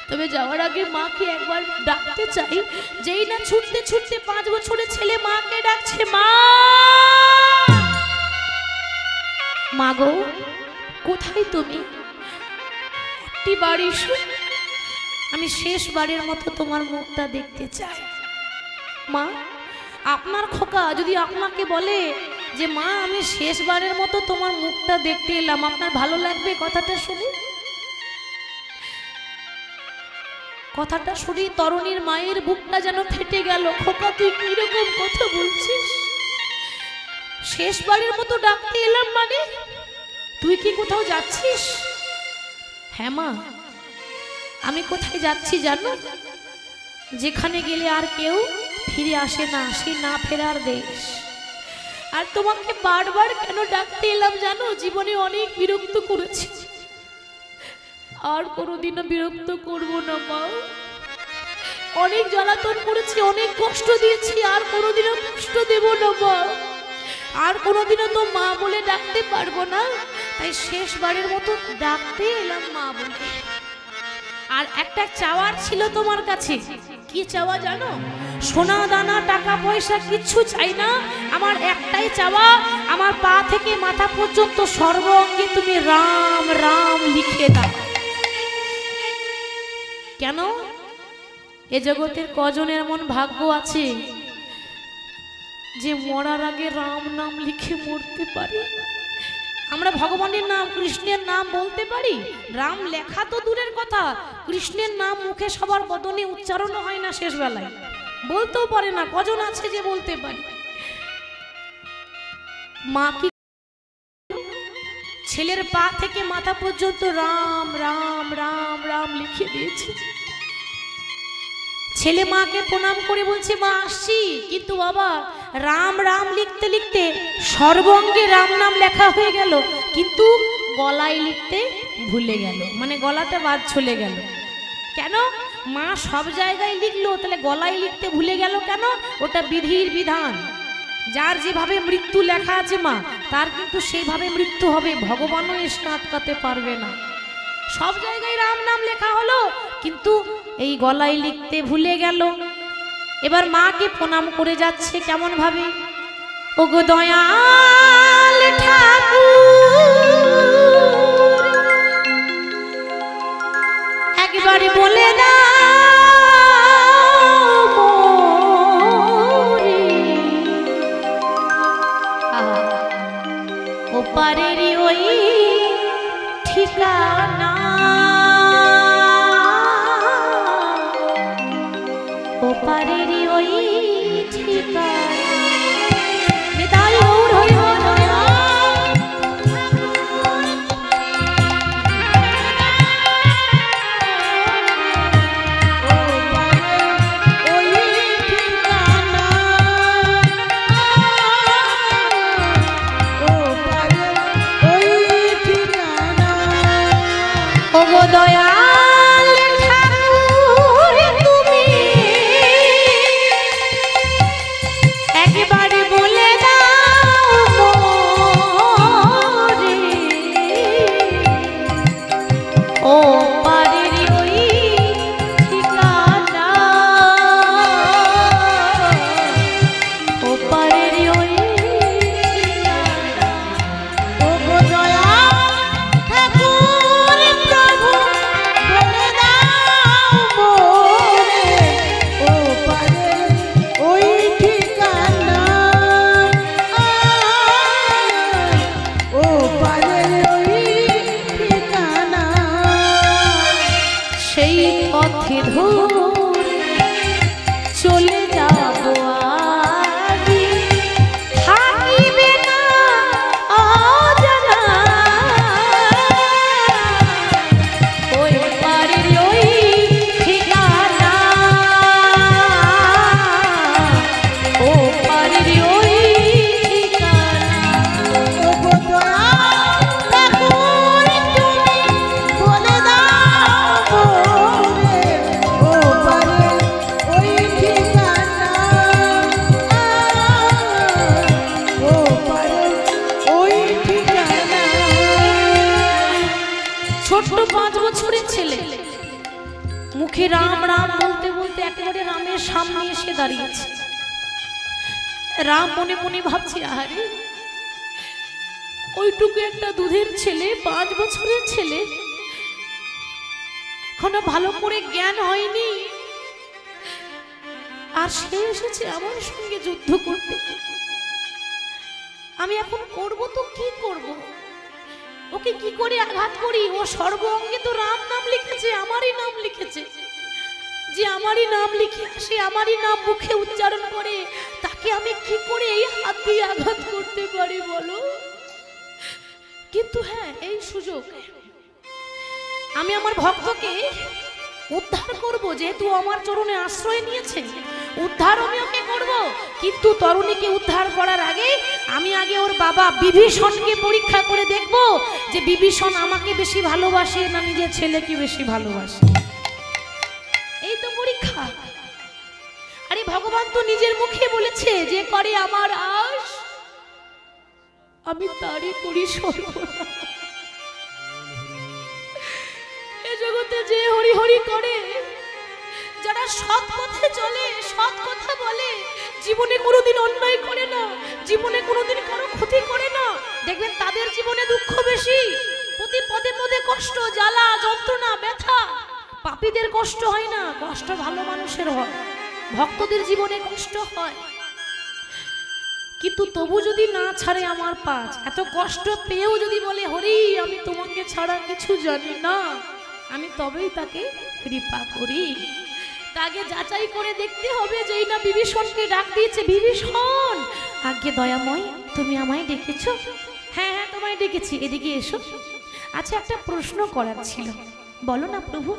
তবে যাওয়ার আগে মাকে একবার ডাকতে চাই। যেই না ছুটতে ছুটতে 5 বছরের ছেলে মাকে ডাকছে, মা মা গো কোথায় তুমি, একটি বাড়ি আমি শেষবারের মতো তোমার মুখটা দেখতে চাই। মা আপনার খোকা যদি আপনাকে বলে যে মা আমি শেষবারের মতো তোমার মুখটা দেখতে এলাম, আপনার ভালো লাগবে কথাটা শুনে? কথাটা শুনি তরণীর মায়ের বুকটা যেন ফেটে গেল। খোকা তুই কিরকম কথা বলছিস, শেষবারের মতো ডাকতে এলাম মানে তুই কি কোথাও যাচ্ছিস? হ্যাঁ মা আমি কোথায় যাচ্ছি জানো, যেখানে গেলে আর কেউ ফিরে আসে না, সেই না ফেরার দেশ। আর তোমাকে বারবার কেন ডাকতে এলাম জানো, জীবনে অনেক বিরক্ত করেছি, আর কোনোদিনও বিরক্ত করব না মা। অনেক জ্বালাতন করেছি, অনেক কষ্ট দিয়েছি, আর কোনোদিনও কষ্ট দেব না মা। আর কোনোদিনও তো মা বলে ডাকতে পারবো না, তাই শেষবারের মতো ডাকতে এলাম মা বলে। আর একটা চাওয়ার ছিল তোমার কাছে। কি চাওয়া জানো? সোনা দানা টাকা পয়সা কিচ্ছু চাই না, আমার একটাই চাওয়া, আমার পা থেকে মাথা পর্যন্ত সর্ব অঙ্গে তুমি রাম রাম লিখে দাও। কেন? এ জগতের কজনের এমন ভাগ্য আছে যে মরার আগে রাম নাম লিখে মরতে পারে? আমরা ভগবানের নাম কৃষ্ণের নাম বলতে পারি, রাম লেখা তো দূরের কথা, কৃষ্ণের নাম মুখে সবার বদনে উচ্চারণ হয় না, শেষ বেলায় বলতেও পারে না। কজন আছে যে বলতে পারে? মা কি ছেলের পা থেকে মাথা পর্যন্ত রাম রাম রাম রাম লিখে দিয়েছে। ছেলে মাকে প্রণাম করে বলছে মা আসছি, কিন্তু বাবা রাম রাম লিখতে লিখতে সর্বঙ্গে রাম নাম লেখা হয়ে গেল, কিন্তু গলায় লিখতে ভুলে গেল, মানে গলাটা বাদ চলে গেল। কেন? মা সব জায়গায় লিখলো, তাহলে গলায় লিখতে ভুলে গেল কেন? ওটা বিধির বিধান। যার যেভাবে মৃত্যু লেখা আছে মা, তার কিন্তু সেইভাবে মৃত্যু হবে, ভগবানও এসে আটকাতে পারবে না। সব জায়গায় রাম নাম লেখা হলো, কিন্তু এই গলায় লিখতে ভুলে গেল। এবার মাকে প্রণাম করে যাচ্ছে কেমন ভাবে, ওগো দয়াল ঠাকুর একবারে বলে না ওপারেরই ওই ঠিকানা, ওপারেরই ওই ঠিকানা। নিতাই গৌর হরি বল। ওগো দয়াল ঠাকুর তুমি একবারে বলে দাও মোরে, ও পারের ওই ঠিকানা, ও পারের ওই ঠিকানা। ওগো দয়াল ঠাকুর প্রভু বলে দাও মোরে, ও পারে ওই ঠিকানা, ও পারে ওই ঠিকানা। সেই পথে ধরে চলে যাব আমি, থাকিবে না অজানা, ওই পারের ওই ঠিকানা, ও পারের ওই ঠিকানা। ওগো দয়াল ঠাকুর তুমি বলে দাও মোরে, ও পারে ওই ঠিকানা, ও পারে ওই ঠিকানা। ছোট্ট 5 বছরের ছেলে মুখে রাম রাম বলতে বলতে একেবারে রামের সামনে এসে দাঁড়িয়েছে। রাম মনে মনে ভাবছে, আরে ওইটুকু একটা দুধের ছেলে, 5 বছরের ছেলে, এখনো ভালো করে জ্ঞান হয়নি, আর সে এসেছে আমার সঙ্গে যুদ্ধ করতে। আমি এখন করব তো কি করব? ওকে কি করে আঘাত করি? ও সর্ব অঙ্গে তো রাম নাম লিখেছে, আমারই নাম লিখেছে। যে আমারই নাম লিখে আসে, আমারই নাম মুখে উচ্চারণ করে, তাকে আমি কি করে এই হাত দিয়ে আঘাত করতে পারি বলো? কিন্তু হ্যাঁ, এই সুযোগ আমি আমার ভক্তকে উদ্ধার করব, যেহেতু আমার চরণে আশ্রয় নিয়েছে, উদ্ধার আমি ওকে করব। কিন্তু তরুণীকে উদ্ধার করার আগে আমি আগে ওর বাবা বিভীষণকে পরীক্ষা করে দেখব যে বিভীষণ আমাকে বেশি ভালোবাসে না নিজের ছেলেকে বেশি ভালোবাসে। এই তো পরীক্ষা। আরে ভগবান তো নিজের মুখে বলেছে, যে করে আমার আশ আমি তারই করি সর্বনাশ। এ জগতে যে হরি হরি করে, যারা সৎ পথে চলে, সৎ কথা বলে, জীবনে কোনোদিন অন্যায় করে না, জীবনে কোনোদিন কারো ক্ষতি করে না, দেখবেন তাদের জীবনে দুঃখ বেশি, প্রতি পদে পদে কষ্ট, জ্বালা, যন্ত্রণা, ব্যথা। পাপীদের কষ্ট হয় না, কষ্ট ভালো মানুষের হয়, ভক্তদের জীবনে কষ্ট হয়। কিন্তু তবু যদি না ছাড়ে আমার পাঁচ, এত কষ্ট পেয়েও যদি বলে হরি আমি তোমাকে ছাড়া কিছু জানি না, আমি তবেই তাকে কৃপা করি। তাকে যাচাই করে দেখতে হবে, যেই না বিভীষণকে ডাক দিয়েছে, বিভীষণ আগে দয়াময় তুমি আমায় ডেকেছো, হ্যাঁ হ্যাঁ তোমায় ডেকেছি, এদিকে এসো। আচ্ছা একটা প্রশ্ন করার ছিল, বলো না প্রভু।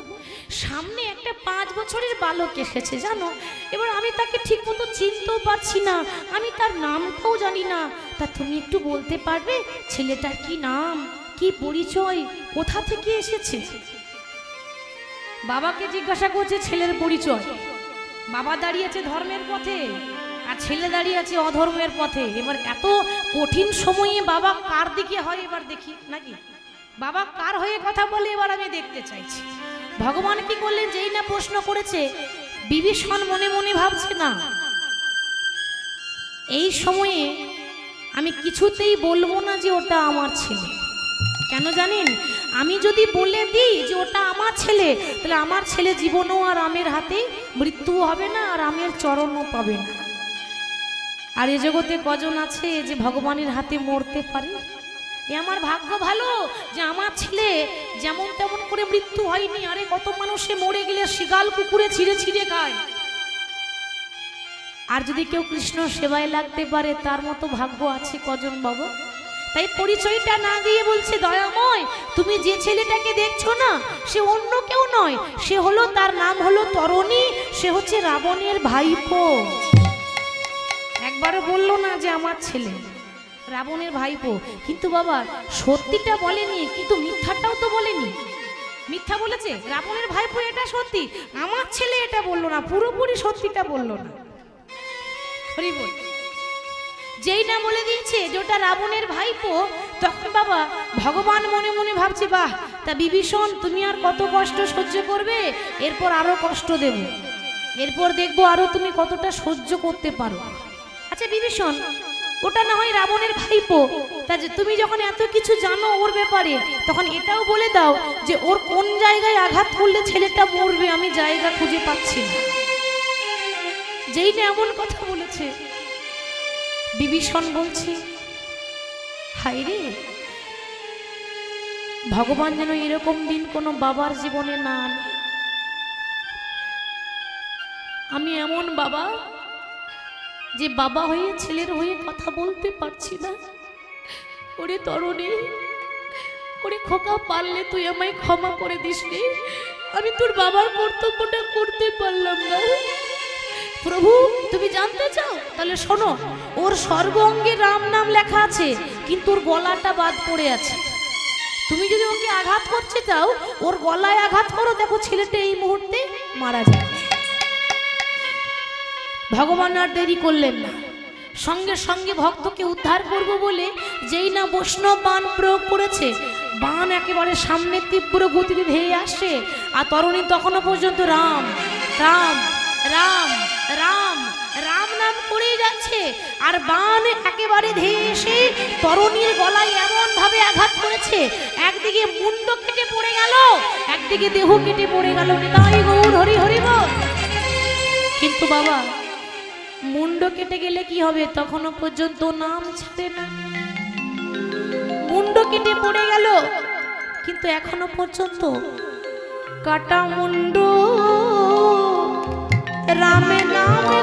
সামনে একটা 5 বছরের বালক এসেছে জানো, এবার আমি তাকে ঠিক মতো চিনতেও পারছি না, আমি তার নামটাও জানি না। তা তুমি একটু বলতে পারবে ছেলেটার কি নাম, কি পরিচয়, কোথা থেকে এসেছে? বাবাকে জিজ্ঞাসা করছে ছেলের পরিচয়। বাবা দাঁড়িয়েছে ধর্মের পথে আর ছেলে দাঁড়িয়ে আছে অধর্মের পথে। এবার এত কঠিন সময়ে বাবা কার দিকে হয় এবার দেখি নাকি, বাবা কার হয়ে কথা বলে এবার আমি দেখতে চাইছি। ভগবান কি করলেন, যেই না প্রশ্ন করেছে বিভীষণ মনে মনে ভাবছে না এই সময়ে আমি কিছুতেই বলবো না যে ওটা আমার ছেলে। কেন জানেন, আমি যদি বলে দিই যে ওটা আমার ছেলে, তাহলে আমার ছেলে জীবনও আর রামের হাতে মৃত্যু হবে না, আর রামের চরণও পাবে না। আর এ জগতে কজন আছে যে ভগবানের হাতে মরতে পারে? এ আমার ভাগ্য ভালো যে আমার ছেলে যেমন তেমন করে মৃত্যু হয়নি। আরে কত মানুষে মরে গেলে শিগাল কুকুরে ছিঁড়ে ছিঁড়ে খায়। আর যদি কেউ কৃষ্ণ সেবায় লাগতে পারে তার মতো ভাগ্য আছে কজন বাবা? তাই পরিচয়টা না দিয়ে বলছে, দয়াময় তুমি যে ছেলেটাকে দেখছো না সে অন্য কেউ নয়, সে হলো, তার নাম হলো তরণী, সে হচ্ছে রাবণের ভাইপো। একবারও বললো না যে আমার ছেলে, রাবণের ভাইপো। কিন্তু বাবা সত্যিটা বলেনি, কিন্তু মিথ্যাটাও তো বলেনি। মিথ্যা বলেছে রাবণের ভাইপো এটা সত্যি, আমার ছেলে এটা বললো না, পুরোপুরি সত্যিটা বললো না। হরি বল। যেই না বলে দিয়েছে যে ওটা রাবণের ভাইপো, তখন বাবা ভগবান মনে মনে ভাবছে, বাহ, তা বিভীষণ তুমি আর কত কষ্ট সহ্য করবে, এরপর আরো কষ্ট দেব, এরপর দেখবো আরো তুমি কতটা সহ্য করতে পারো। আচ্ছা বিভীষণ, ওটা না হয় রাবণের ভাইপো, তা যে তুমি যখন এত কিছু জানো ওর ব্যাপারে, তখন এটাও বলে দাও যে ওর কোন জায়গায় আঘাত করলে ছেলেটা মরবে, আমি জায়গা খুঁজে পাচ্ছি না। যেই না এমন কথা বলেছে, বিভীষণ বলছে, হায় রে, ভগবান যেন এরকম দিন কোনো বাবার জীবনে না আনে। আমি এমন বাবা যে বাবা হয়ে ছেলের হয়ে কথা বলতে পারছি না। ওরে তরুণী, ওরে খোকা, পারলে তুই আমায় ক্ষমা করে দিস রে, আমি তোর বাবার কর্তব্যটা করতে পারলাম না। প্রভু তুমি জানতে চাও, তাহলে শোনো, ওর সর্ব অঙ্গে রাম নাম লেখা আছে, কিন্তু ওর গলাটা বাদ পড়ে আছে। তুমি যদি ওকে আঘাত করতে চাও, ওর গলায় আঘাত করো, দেখো ছেলেটা এই মুহূর্তে মারা যায়। ভগবান আর দেরি করলেন না, সঙ্গে সঙ্গে ভক্তকে উদ্ধার করব বলে যেই না বৈষ্ণব বাণ প্রয়োগ করেছে, বাণ একেবারে সামনে তীব্র গতিতে ধেয়ে আসে, আর তরুণী তখনও পর্যন্ত রাম রাম রাম রাম রাম নাম করেই যাচ্ছে। আর বাণ একেবারে ধেয়ে এসে তরুণীর গলায় এমন ভাবে আঘাত করেছে, একদিকে মুন্ড কেটে পড়ে গেল, একদিকে দেহ কেটে পড়ে গেল। নিতাই গৌর হরি হরি বল। কিন্তু বাবা মুন্ড কেটে গেলে কি হবে, তখনও পর্যন্ত নাম ছাড়ে না। মুন্ড কেটে পড়ে গেল, কিন্তু এখনো পর্যন্ত কাটা মুন্ড রামে নামে